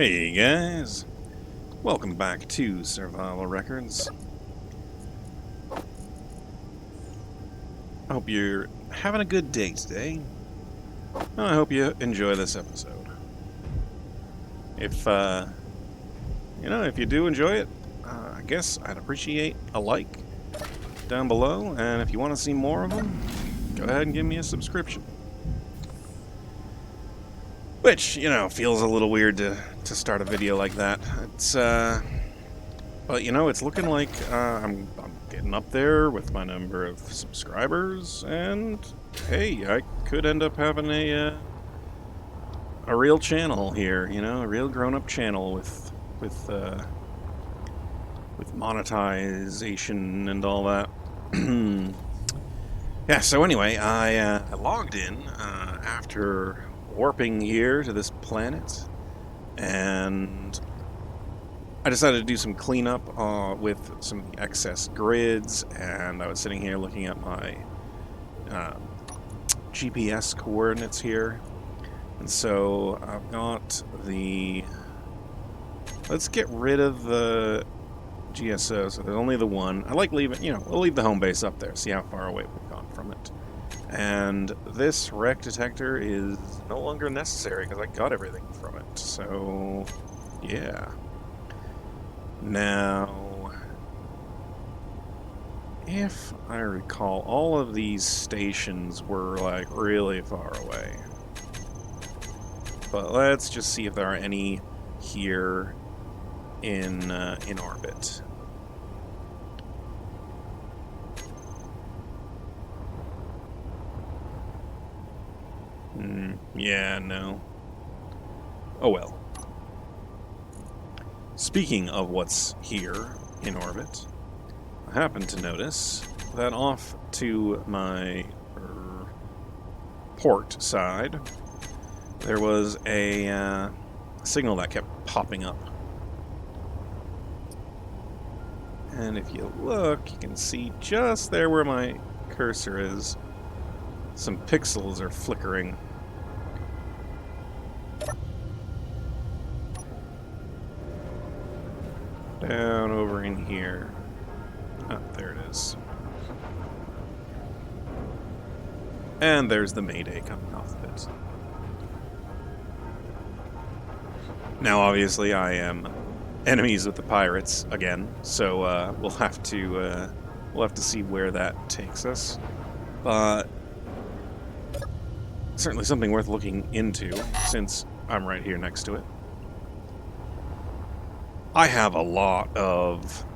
Hey guys, welcome back to Survival Records. I hope you're having a good day today. And I hope you enjoy this episode. If if you do enjoy it, I guess I'd appreciate a like down below, and if you want to see more of them, go ahead and give me a subscription. Which, feels a little weird to start a video like that. It's, but, it's looking like I'm getting up there with my number of subscribers, and, hey, I could end up having a real channel here, a real grown-up channel with monetization and all that. Yeah, so anyway, I logged in after warping here to this planet, and I decided to do some cleanup with some excess grids, and I was sitting here looking at my GPS coordinates here, and so I've got the... Let's get rid of the GSO, so there's only the one. I like leaving, we'll leave the home base up there, see how far away we've gone from it. And this wreck detector is no longer necessary because I got everything from it. So, yeah. Now, if I recall, all of these stations were like really far away. But let's just see if there are any here in orbit. Yeah, no. Oh well. Speaking of what's here in orbit, I happen to notice that off to my port side, there was a signal that kept popping up. And if you look, you can see just there where my cursor is, some pixels are flickering. Down over in here. Ah, there it is. And there's the Mayday coming off of it. Now, obviously, I am enemies with the pirates again, so we'll have to see where that takes us. But certainly something worth looking into, since I'm right here next to it. I have a lot of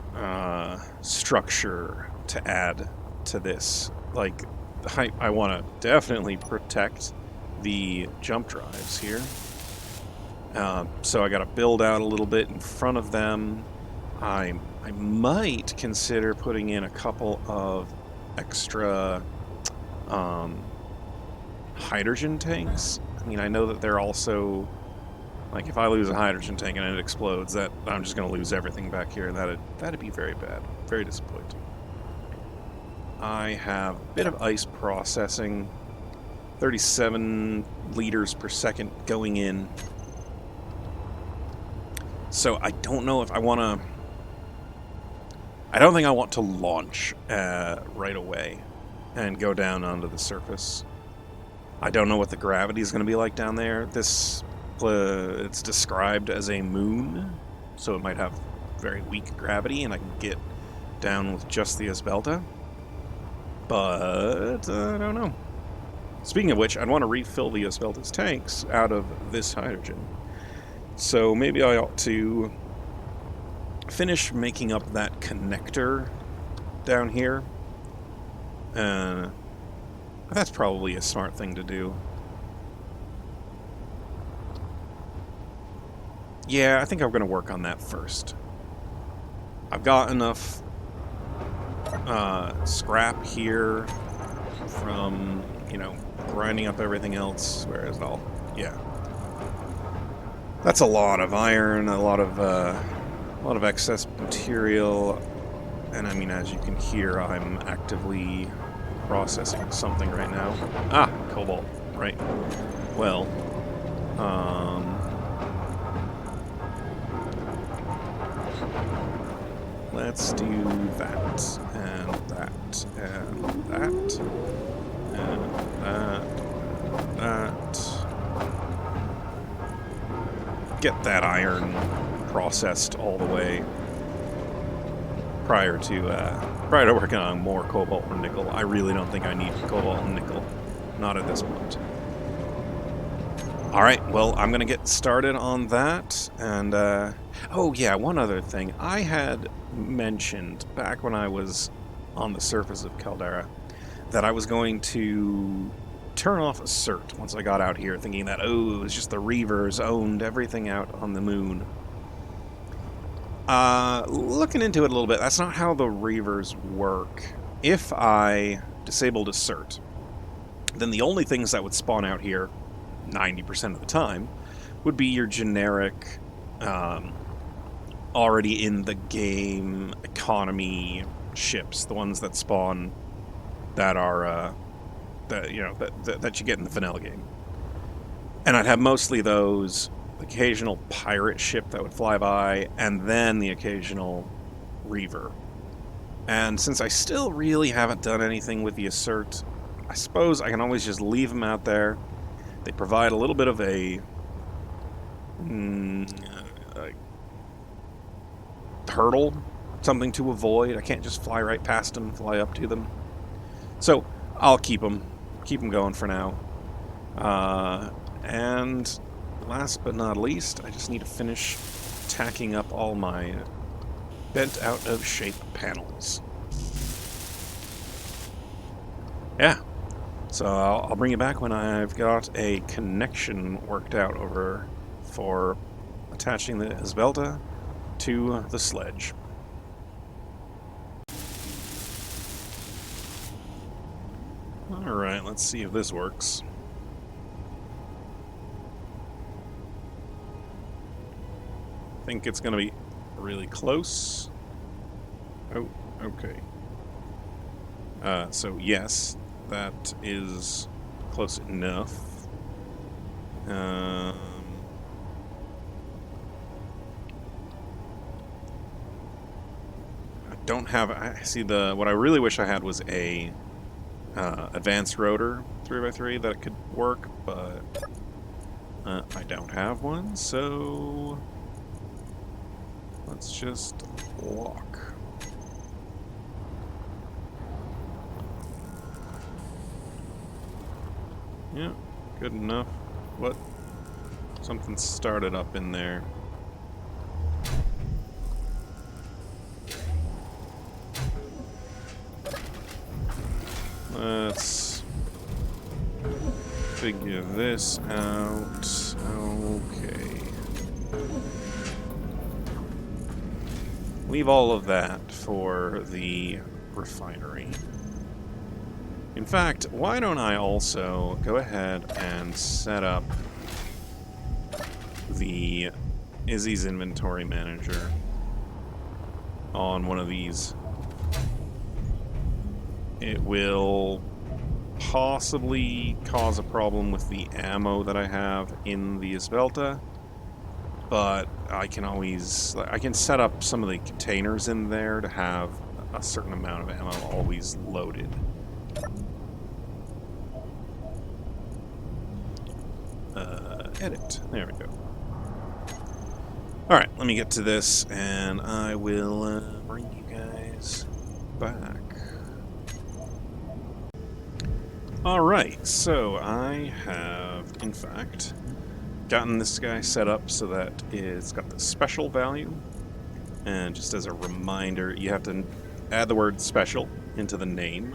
structure to add to this. Like, I want to definitely protect the jump drives here. So I got to build out a little bit in front of them. I might consider putting in a couple of extra hydrogen tanks. I mean, I know that they're also... Like, if I lose a hydrogen tank and it explodes, that I'm just going to lose everything back here, and that'd be very bad. Very disappointing. I have a bit of ice processing. 37 liters per second going in. So I don't know if I want to... I don't think I want to launch right away and go down onto the surface. I don't know what the gravity is going to be like down there. It's described as a moon, so it might have very weak gravity, and I can get down with just the Esbelta. But I don't know. Speaking of which, I'd want to refill the Esbelta's tanks out of this hydrogen. So maybe I ought to finish making up that connector down here. That's probably a smart thing to do. Yeah, I think I'm going to work on that first. I've got enough scrap here from, grinding up everything else, whereas yeah. That's a lot of iron, a lot of excess material, and I mean, as you can hear, I'm actively processing something right now. Ah, cobalt, right. Well, let's do that, and that, and that, and that. Get that iron processed all the way prior to working on more cobalt or nickel. I really don't think I need cobalt and nickel. Not at this point. Alright, well, I'm going to get started on that, and, oh yeah, one other thing. I had mentioned, back when I was on the surface of Caldera, that I was going to turn off assert once I got out here, thinking that, oh, it was just the Reavers owned everything out on the moon. Looking into it a little bit, that's not how the Reavers work. If I disabled assert, then the only things that would spawn out here 90% of the time would be your generic already in the game economy ships, the ones that spawn that are that you get in the vanilla game. And I'd have mostly those, occasional pirate ship that would fly by, and then the occasional Reaver. And since I still really haven't done anything with the assert, I suppose I can always just leave them out there. They provide a little bit of a hurdle, something to avoid. I can't just fly right past them, fly up to them. So I'll keep them going for now. And last but not least, I just need to finish tacking up all my bent out of shape panels. Yeah. So I'll bring you back when I've got a connection worked out over for attaching the Esbelta to the sledge. Alright, let's see if this works. I think it's going to be really close. Oh, okay. So yes, that is close enough. I don't have. I see the. What I really wish I had was a advanced rotor 3x3 that could work, but I don't have one. So let's just walk. Yeah, good enough. What? Something started up in there. Let's figure this out. Okay. Leave all of that for the refinery. In fact, why don't I also go ahead and set up the Izzy's inventory manager on one of these. It will possibly cause a problem with the ammo that I have in the Esbelta, but I can set up some of the containers in there to have a certain amount of ammo always loaded. Edit. There we go. Alright, let me get to this, and I will bring you guys back. Alright, so I have, in fact, gotten this guy set up so that it's got the special value. And just as a reminder, you have to add the word special into the name,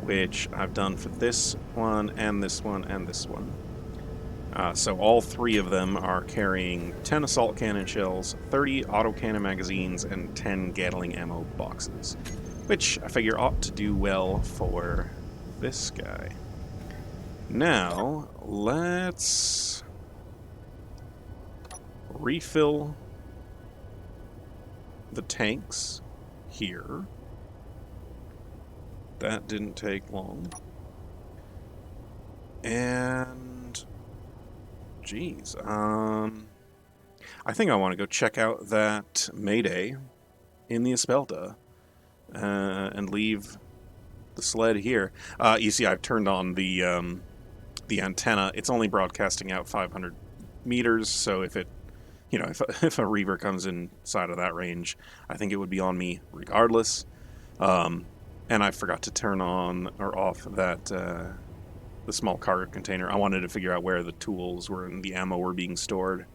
which I've done for this one, and this one, and this one. So all three of them are carrying 10 assault cannon shells, 30 autocannon magazines, and 10 Gatling ammo boxes, which I figure ought to do well for this guy. Now, let's refill the tanks here. That didn't take long. And geez, I think I want to go check out that Mayday in the Espelta and leave the sled here. You see, I've turned on the antenna. It's only broadcasting out 500 meters, so if it, you know, if a reaver comes inside of that range, I think it would be on me regardless. And I forgot to turn on or off that the small cargo container. I wanted to figure out where the tools were and the ammo were being stored.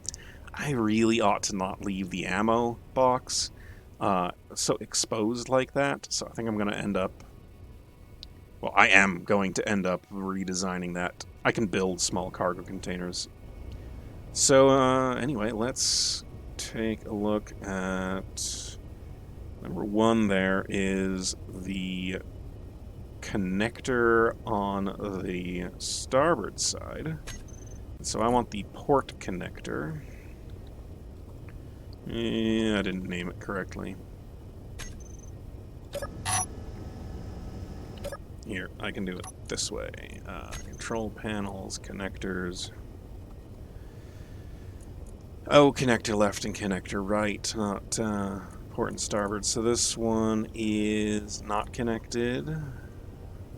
I really ought to not leave the ammo box so exposed like that. So I think I'm going to end up... Well, I am going to end up redesigning that. I can build small cargo containers. So anyway, let's take a look at... Number one there is the connector on the starboard side. So I want the port connector. I didn't name it correctly. Here, I can do it this way. Control panels, connectors. Oh, connector left and connector right, not port and starboard. So this one is not connected.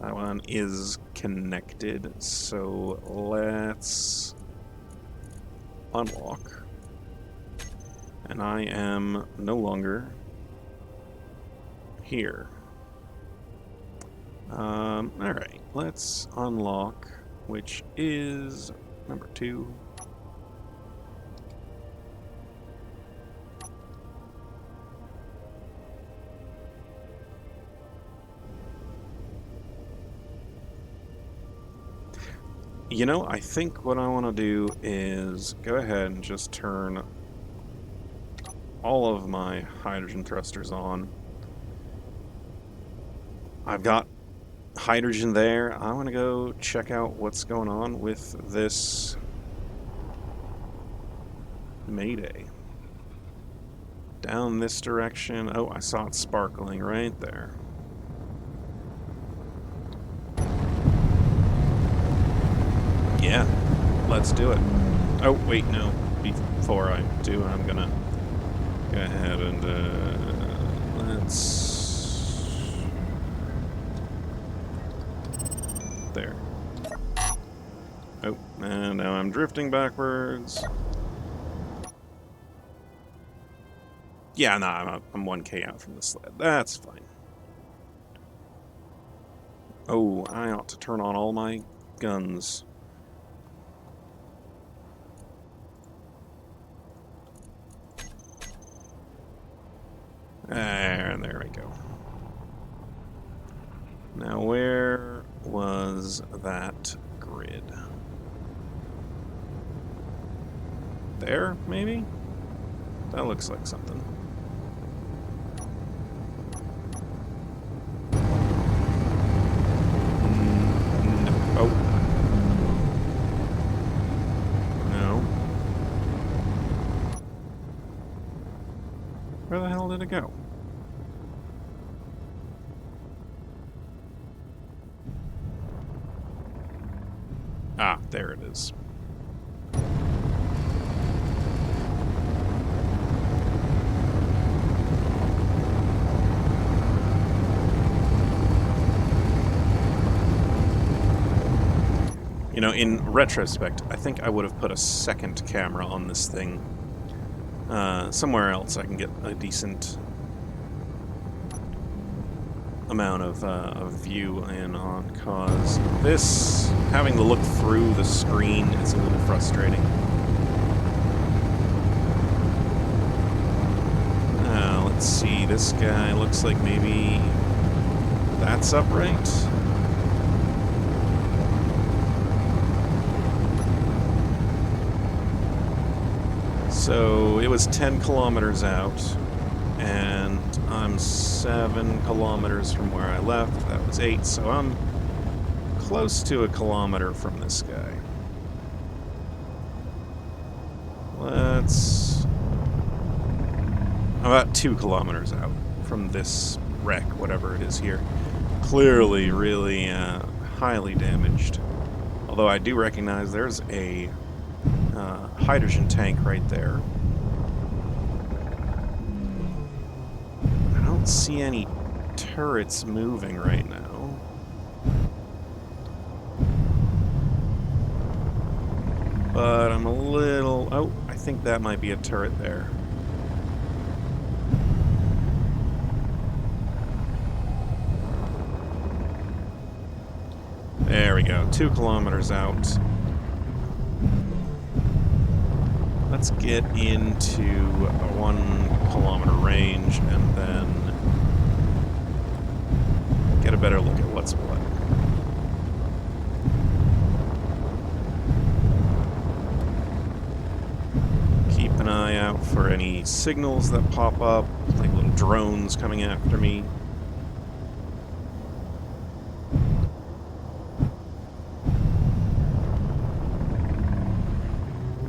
That one is connected. So let's unlock. And I am no longer here. Alright, let's unlock, which is number 2. You know, I think what I want to do is go ahead and just turn all of my hydrogen thrusters on. I've got hydrogen there. I want to go check out what's going on with this Mayday. Down this direction. Oh, I saw it sparkling right there. Yeah, let's do it. Oh, wait, no. Before I do, I'm gonna go ahead and let's... There. Oh, and now I'm drifting backwards. Yeah, no, I'm 1K out from the sled. That's fine. Oh, I ought to turn on all my guns. And there we go. Now, where was that grid? There, maybe? That looks like something. No. Oh. No. Where the hell did it go? Ah, there it is. You know, in retrospect, I think I would have put a second camera on this thing. Somewhere else I can get a decent amount of view in on, cause this, having to look through the screen is a little frustrating. Let's see, this guy looks like maybe that's upright. So it was 10 kilometers out, and I'm 7 kilometers from where I left. That was 8, so I'm close to a kilometer from this guy. I'm about 2 kilometers out from this wreck, whatever it is here. Clearly really highly damaged. Although I do recognize there's a hydrogen tank right there. don't see any turrets moving right now. But I'm a little... Oh, I think that might be a turret there. There we go, 2 kilometers out. Let's get into a 1 kilometer range and then get a better look at what's what. Keep an eye out for any signals that pop up, like little drones coming after me.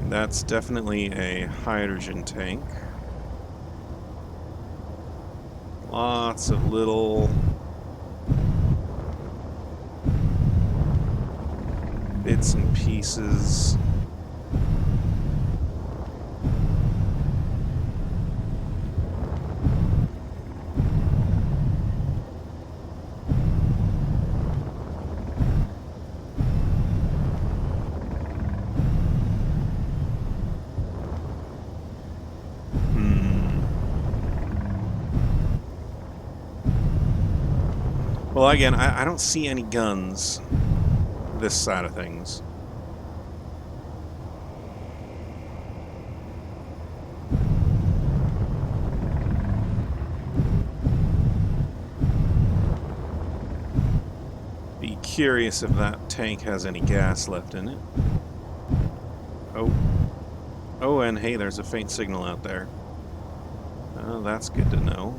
That's definitely a hydrogen tank. Lots of little bits and pieces. Well, again, I don't see any guns this side of things. Be curious if that tank has any gas left in it. Oh, and hey, there's a faint signal out there. Oh, that's good to know.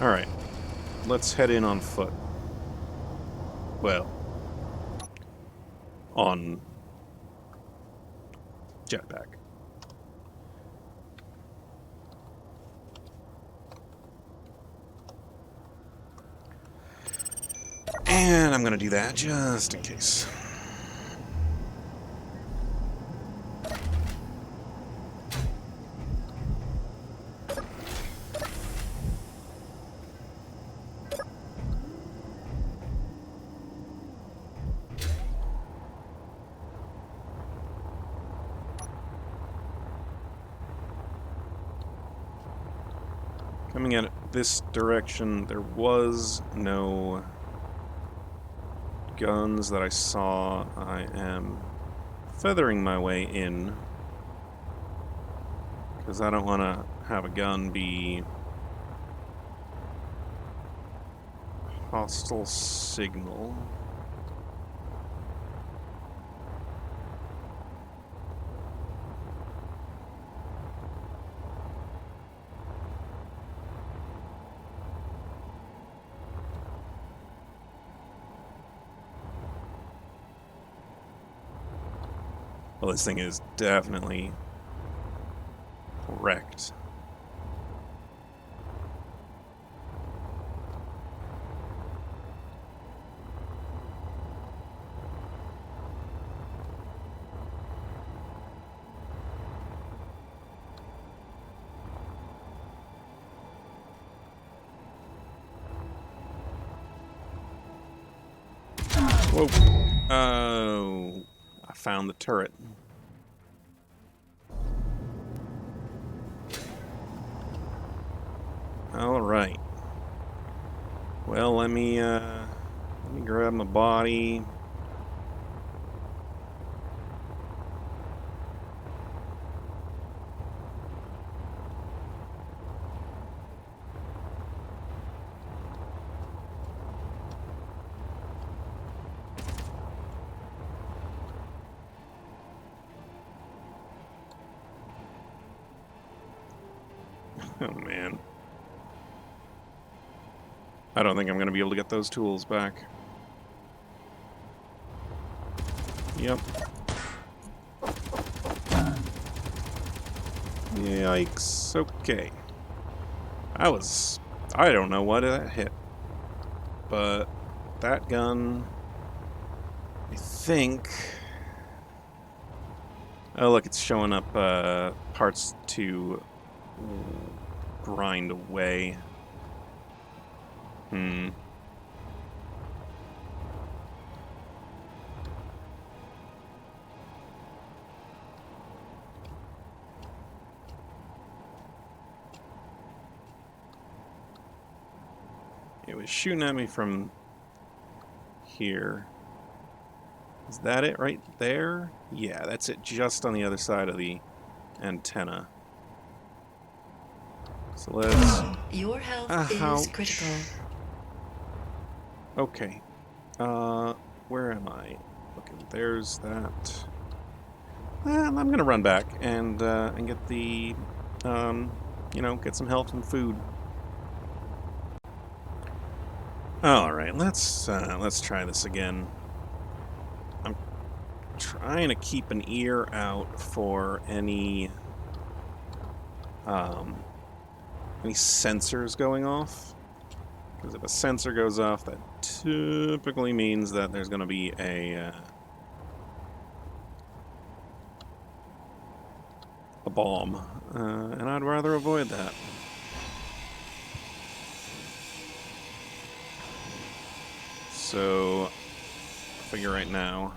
Alright, let's head in on foot. Well, on jetpack. And I'm gonna do that just in case. Coming at this direction, there was no guns that I saw. I am feathering my way in because I don't want to have a gun be hostile signal. Well, this thing is definitely wrecked. Whoa. Oh, I found the turret. All right. Well, let me grab my body. Oh man. I don't think I'm going to be able to get those tools back. Yep. Yikes. Okay. I don't know what that hit. But that gun, I think, Oh, look, it's showing up parts to grind away. Hmm. It was shooting at me from here. Is that it right there? Yeah, that's it, just on the other side of the antenna. So let's... Your health Ouch. is critical. Okay. Where am I? Okay, there's that. Well, I'm gonna run back and get the, get some health and food. All right, let's try this again. I'm trying to keep an ear out for any sensors going off, because if a sensor goes off, that typically means that there's going to be a bomb, and I'd rather avoid that. So, I figure right now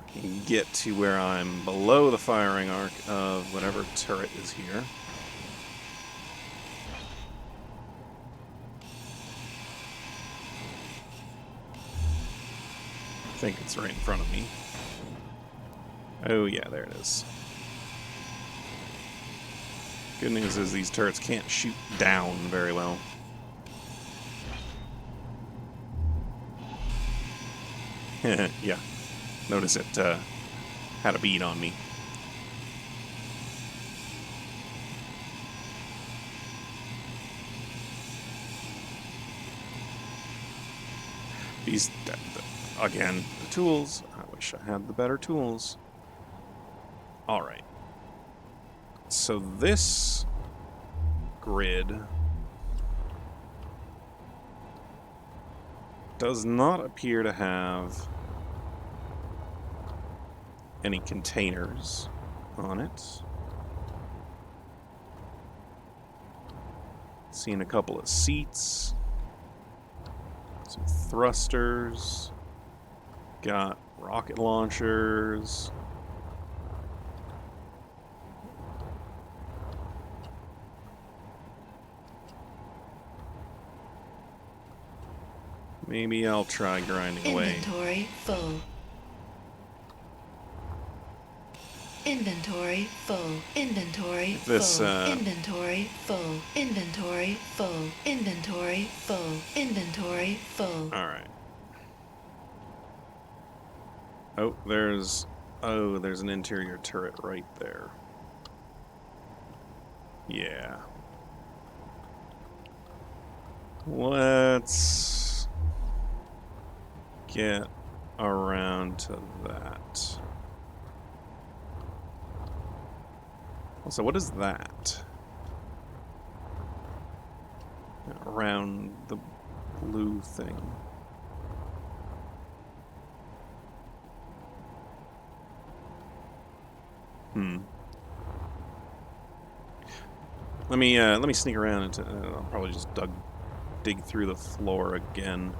I can get to where I'm below the firing arc of whatever turret is here. I think it's right in front of me. Oh yeah, there it is. Good news is these turrets can't shoot down very well. Yeah, notice it had a bead on me. These, again, the tools. I wish I had the better tools. Alright. So this grid does not appear to have any containers on it. Seeing a couple of seats. Some thrusters. Got rocket launchers. Maybe I'll try grinding away. Inventory full. Inventory full. Inventory This, full. Inventory full. Inventory full. Inventory full. Inventory full. Alright. Oh, there's an interior turret right there. Yeah. Let's get around to that. Also, what is that? Around the blue thing. Let me sneak around into. I'll probably just dig through the floor again.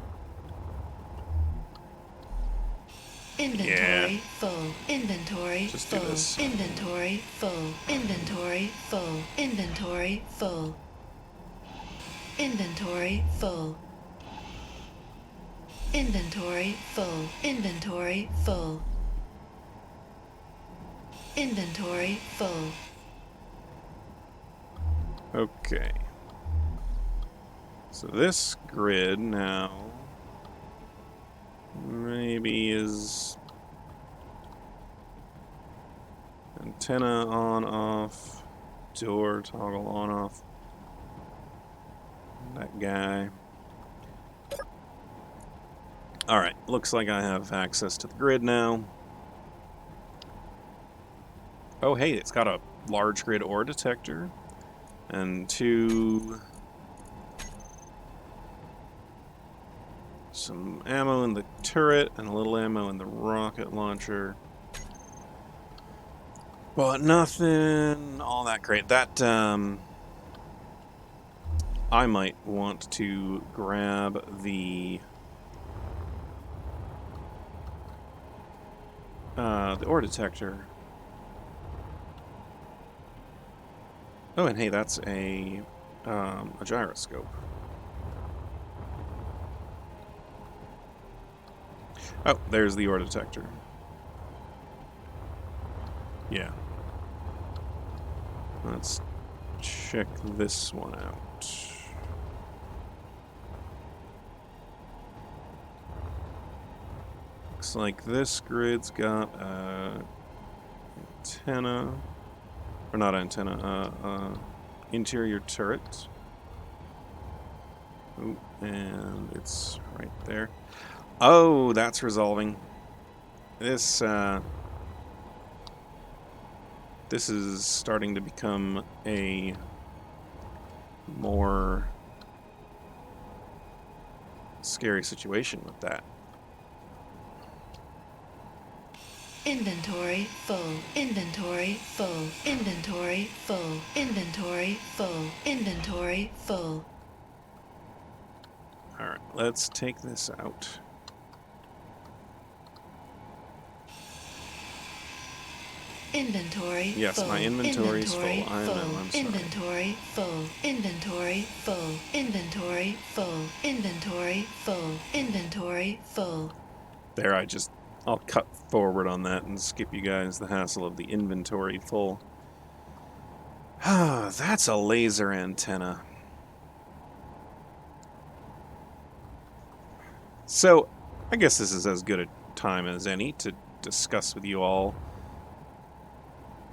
Inventory full. Inventory Just full. do this. Inventory full. Inventory full. Inventory full. Inventory full. Inventory full. Inventory full. Inventory full. Okay. So this grid now maybe is antenna on off, door toggle on off. That guy. Alright, looks like I have access to the grid now. Oh hey, it's got a large grid ore detector. And some ammo in the turret and a little ammo in the rocket launcher. But nothing all that great. That, I might want to grab the ore detector. Oh, and hey, that's a gyroscope. Oh, there's the ore detector. Yeah. Let's check this one out. Looks like this grid's got a antenna, or not antenna, interior turret. Ooh, and it's right there. Oh, that's resolving. This is starting to become a more scary situation with that. Inventory full. Inventory full. Inventory full. Inventory full. Inventory full. Alright, let's take this out. Inventory Yes, full. my inventory's Inventory full. I know, I'm sorry. Inventory full. Inventory full. Inventory full. Inventory full. Inventory full. There, I'll cut forward on that and skip you guys the hassle of the inventory full. Ah, that's a laser antenna. So, I guess this is as good a time as any to discuss with you all.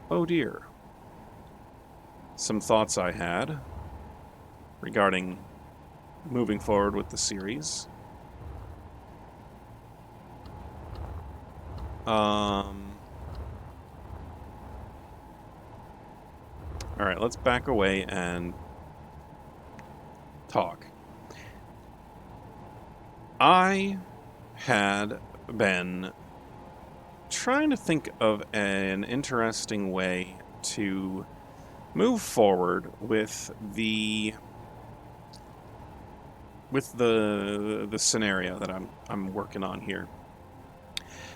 Oh dear. Some thoughts I had regarding moving forward with the series. Alright, let's back away and talk. I had been trying to think of an interesting way to move forward with the scenario that I'm working on here.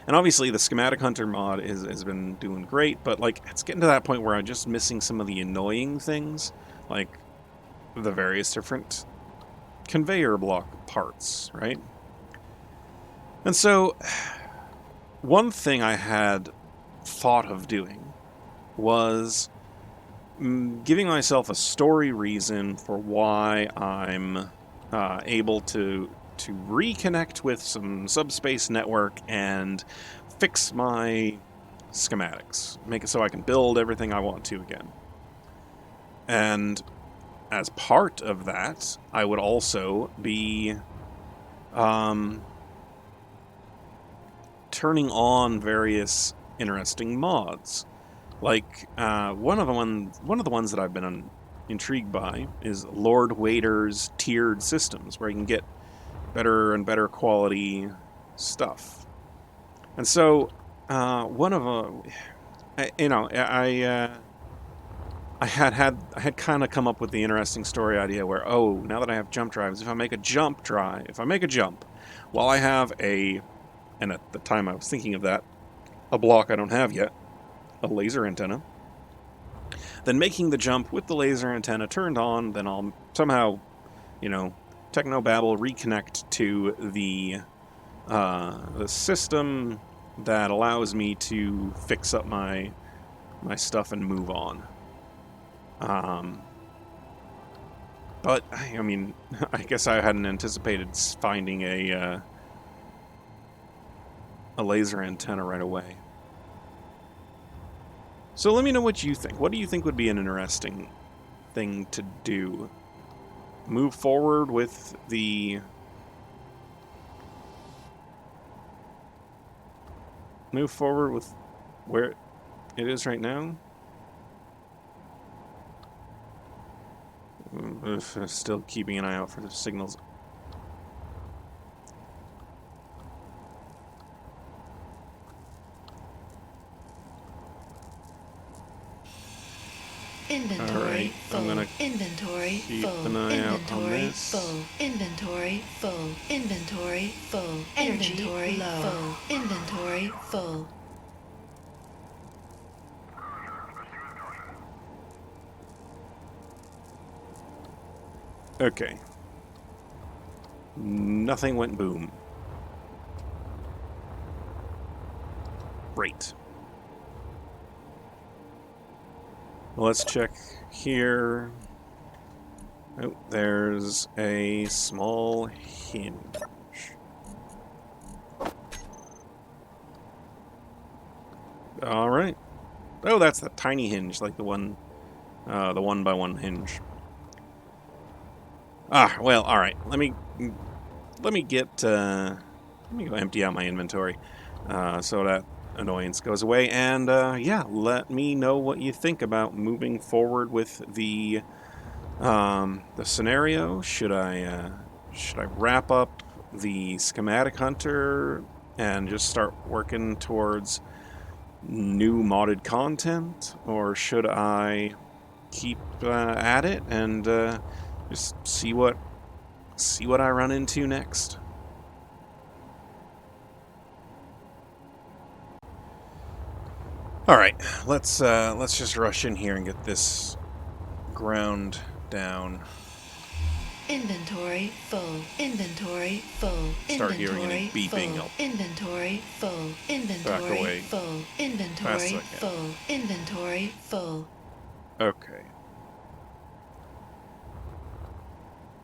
And obviously the schematic hunter mod has been doing great, but like it's getting to that point where I'm just missing some of the annoying things, like the various different conveyor block parts, right? And so one thing I had thought of doing was giving myself a story reason for why I'm able to reconnect with some subspace network and fix my schematics, make it so I can build everything I want to again. And as part of that, I would also be turning on various interesting mods. Like one of the ones that I've been intrigued by is Lord Wader's tiered systems, where you can get better and better quality stuff. And so one of I had kind of come up with the interesting story idea where, oh, now that I have jump drives, if I make a jump, while I have and at the time I was thinking of that, a block I don't have yet, a laser antenna, then making the jump with the laser antenna turned on, then I'll somehow, technobabble reconnect to the system that allows me to fix up my stuff and move on. But I mean, I guess I hadn't anticipated finding a laser antenna right away. So let me know what you think. What do you think would be an interesting thing to do? Move forward with the... Move forward with where it is right now? Still keeping an eye out for the signals. Inventory Alright, I'm full. gonna Inventory keep full. an eye out on Inventory this. full. Inventory full. Inventory full. Energy low. Full. Inventory full. Okay. Nothing went boom. Great. Let's check here. Oh, there's a small hinge. Alright. Oh, that's the tiny hinge, like the one by one hinge. Ah, well, alright. Let me get, let me go empty out my inventory, so that annoyance goes away, and, yeah, let me know what you think about moving forward with the scenario. Should I wrap up the schematic hunter and just start working towards new modded content, or should I keep at it and just see what I run into next? All right, let's just rush in here and get this ground down. Inventory full. Inventory full. Start hearing any Inventory beeping, full. I'll Inventory full. Inventory away full. fast as Inventory I can. full. Inventory full. Okay.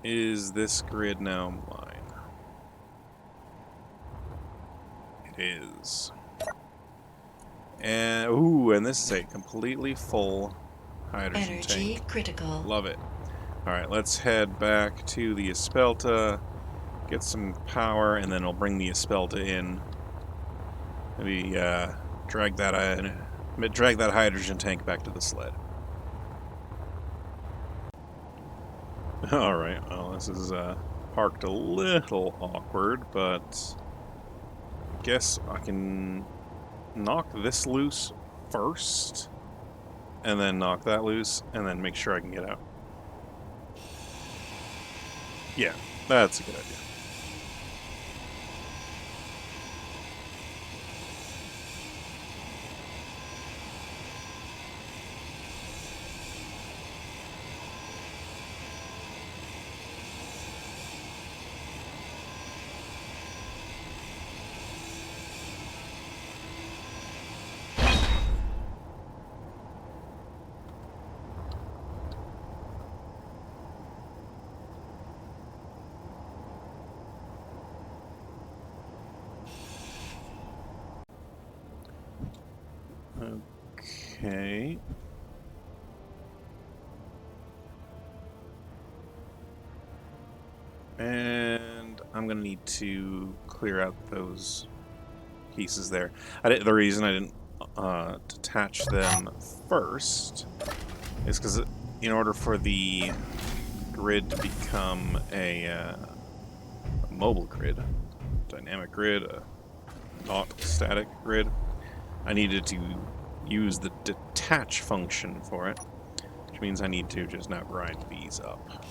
Is this grid now mine? It is. And ooh, and this is a completely full hydrogen Energy tank. critical. Love it. All right, let's head back to the Espelta, get some power, and then I'll bring the Espelta in. Maybe drag that hydrogen tank back to the sled. All right. Well, this is parked a little awkward, but I guess I can knock this loose first, and then knock that loose, and then make sure I can get out. Yeah, that's a good idea. Okay. And I'm going to need to clear out those pieces there. The reason I didn't detach them first is because in order for the grid to become a mobile grid, dynamic grid, not static grid, I needed to use the detach function for it, which means I need to just now grind these up.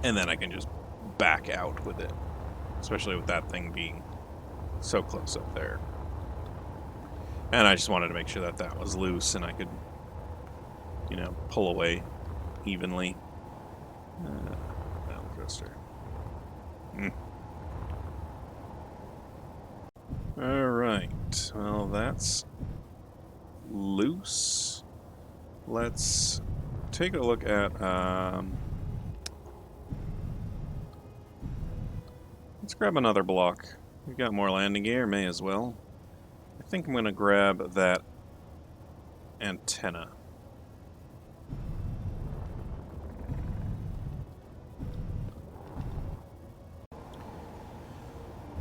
And then I can just back out with it, especially with that thing being so close up there. And I just wanted to make sure that that was loose and I could, you know, pull away evenly. Battle coaster. Alright, well that's loose. Let's take a look at, let's grab another block. We've got more landing gear, may as well. I think I'm going to grab that antenna.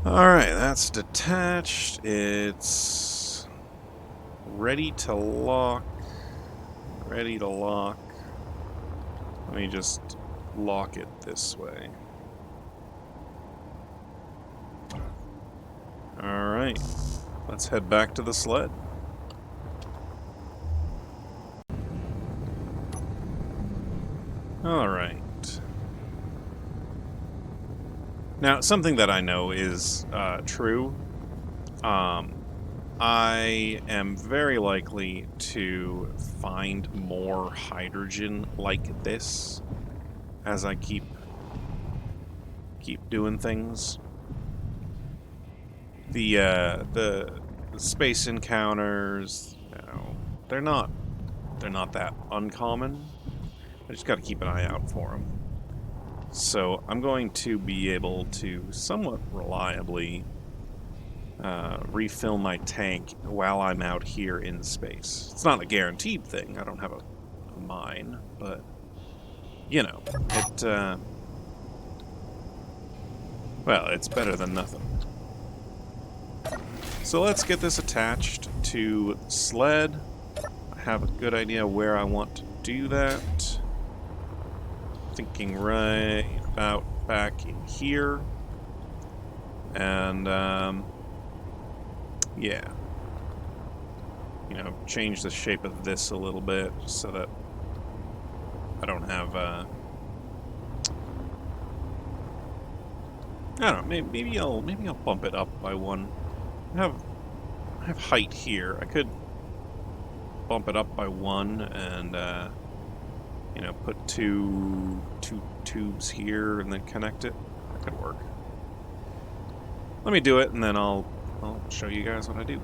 Alright, that's detached. It's ready to lock. Ready to lock. Let me just lock it this way. Alright. let's head back to the sled. All right. Now, something that I know is true. I am very likely to find more hydrogen like this as I keep doing things. The space encounters, you know, they're not that uncommon. I just got to keep an eye out for them. So I'm going to be able to somewhat reliably refill my tank while I'm out here in space. It's not a guaranteed thing. I don't have a mine, but you know, well, it's better than nothing. So let's get this attached to the sled. I have a good idea where I want to do that. Thinking right about back in here. And, yeah. You know, change the shape of this a little bit so that I don't have, I don't know, maybe I'll bump it up by one. I have height here. I could bump it up by one and, you know, put two tubes here and then connect it. That could work. Let me do it, and then I'll show you guys what I do.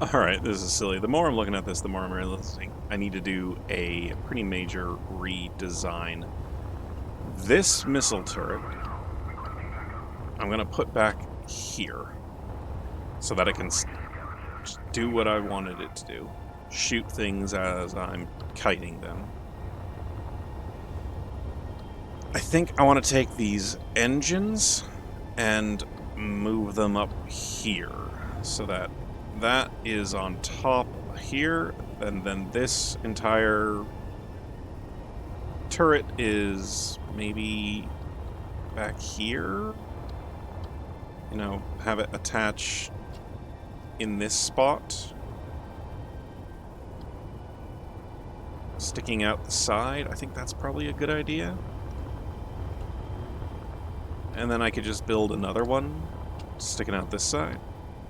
Alright, this is silly. The more I'm looking at this, the more I'm realizing I need to do a pretty major redesign. This missile turret, I'm going to put back here so that it can just do what I wanted it to do. Shoot things as I'm kiting them. I think I want to take these engines and move them up here so that that is on top here, and then this entire turret is maybe back here. You know, have it attach in this spot. Sticking out the side, I think that's probably a good idea. And then I could just build another one, sticking out this side.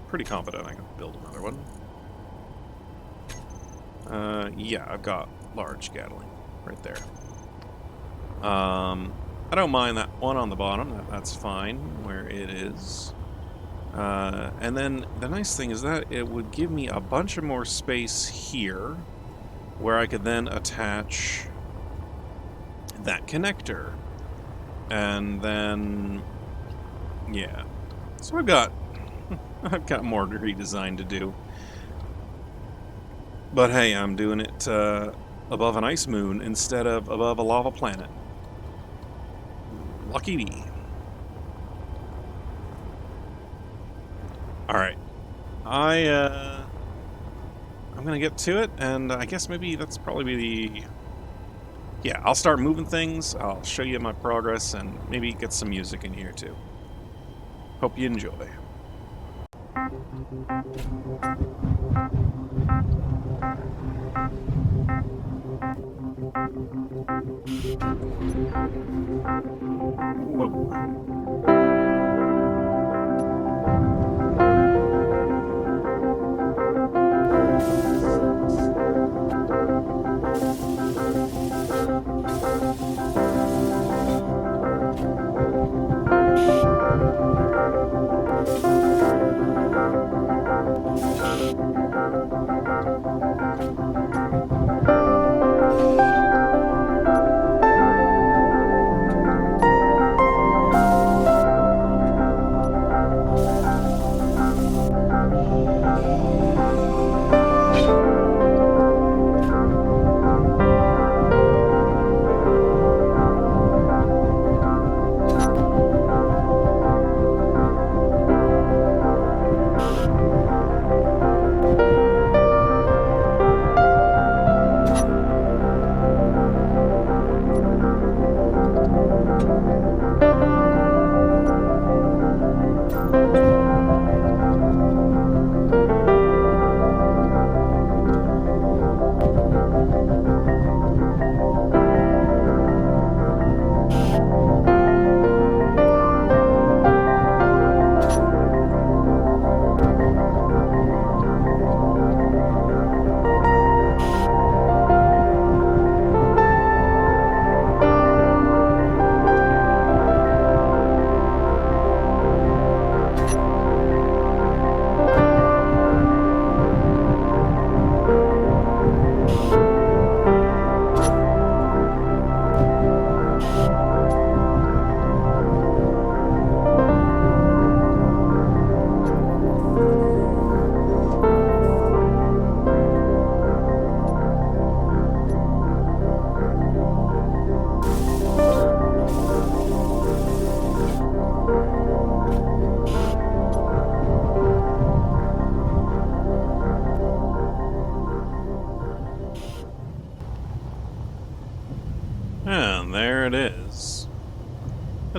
Pretty confident I can build another one. Yeah, I've got large Gatling right there. I don't mind that one on the bottom, that's fine where it is. And then the nice thing is that it would give me a bunch of more space here where I could then attach that connector. And then, yeah. So I've got more redesign to do. But hey, I'm doing it above an ice moon instead of above a lava planet. Lucky me. Alright. I'm gonna get to it, and I guess maybe that's probably the... Yeah, I'll start moving things, I'll show you my progress, and maybe get some music in here too. Hope you enjoy.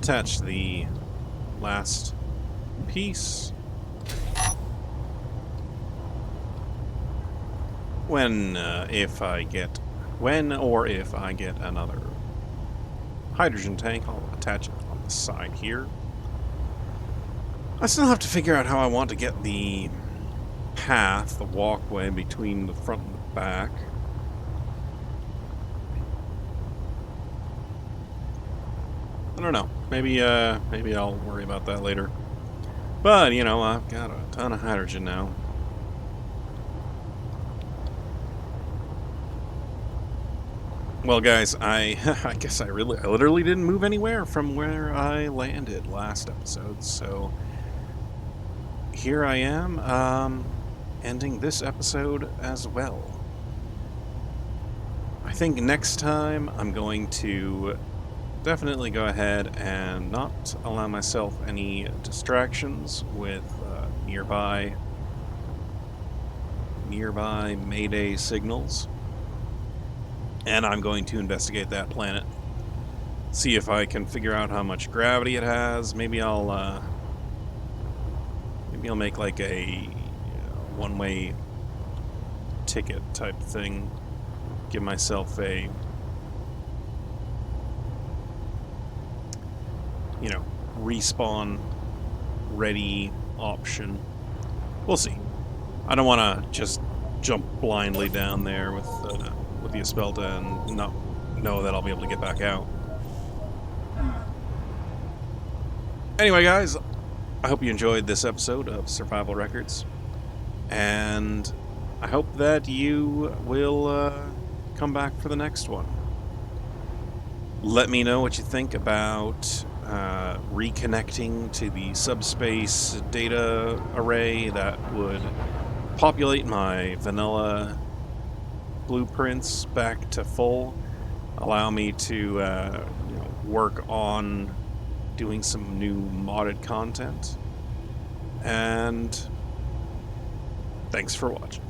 attach the last piece. When or if I get another hydrogen tank, I'll attach it on the side here. I still have to figure out how I want to get the path, the walkway between the front and the back. I don't know. Maybe I'll worry about that later. But, you know, I've got a ton of hydrogen now. Well, guys, I guess I literally didn't move anywhere from where I landed last episode, so here I am, ending this episode as well. I think next time I'm going to definitely go ahead and not allow myself any distractions with nearby Mayday signals. And I'm going to investigate that planet. See if I can figure out how much gravity it has. Maybe I'll make like a one-way ticket type thing. Give myself a, respawn ready option. We'll see. I don't want to just jump blindly down there with the Espelta and not know that I'll be able to get back out. Anyway, guys, I hope you enjoyed this episode of Survival Records, and I hope that you will come back for the next one. Let me know what you think about reconnecting to the subspace data array that would populate my vanilla blueprints back to full, allow me to work on doing some new modded content, and thanks for watching.